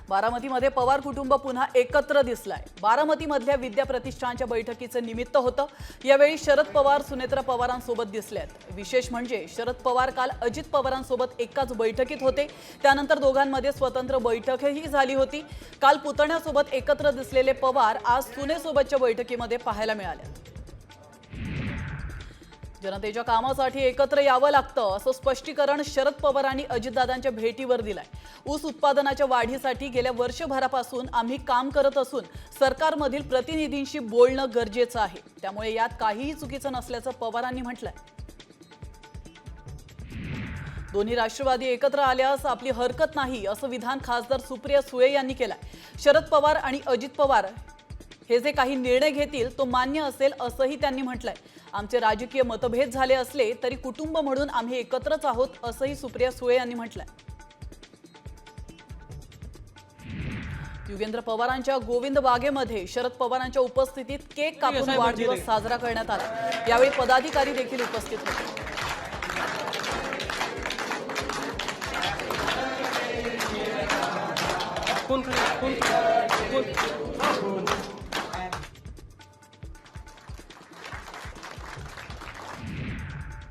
बारामतीमध्ये पवार कुटुंब पुन्हा एकत्र दिसलाय। बारामतीमधल्या विद्या प्रतिष्ठानच्या बैठकीचे निमित्त होतं। यावेळी शरद पवार सुनेत्रा पवारांसोबत दिसलेत। विशेष म्हणजे शरद पवार काल अजित पवारांसोबत एकाच बैठकीत होते। त्यानंतर दोघांमध्ये स्वतंत्र बैठकही झाली होती। काल पुतण्यासोबत एकत्र दिसलेले पवार आज सुनेसोबतच्या बैठकीमध्ये पाहायला मिळाले। जनतेच्या कामासाठी एकत्र यावं लागतं असं स्पष्टीकरण शरद पवारांनी अजितदादांच्या भेटीवर दिलंय। ऊस उत्पादनाच्या वाढीसाठी गेल्या वर्षभरापासून आम्ही काम करत असून सरकारमधील प्रतिनिधींशी बोलणं गरजेचं आहे। त्यामुळे यात काहीही चुकीचं नसल्याचं पवारांनी म्हटलंय। दोन्ही राष्ट्रवादी एकत्र आल्यास आपली हरकत नाही असं विधान खासदार सुप्रिया सुळे यांनी केलंय। शरद पवार आणि अजित पवार हे जे काही निर्णय घेतील तो मान्य असेल असंही त्यांनी म्हटलंय। आमचे राजकीय मतभेद झाले असले तरी कुटुंब म्हणून आम्ही एकत्रच आहोत असंही सुप्रिया सुळे यांनी म्हटलंय। युगेंद्र पवारांच्या गोविंद बागेमध्ये शरद पवारांच्या उपस्थितीत केक कापून वाढदिवस साजरा करण्यात आला। यावेळी पदाधिकारी देखील उपस्थित होते। कोण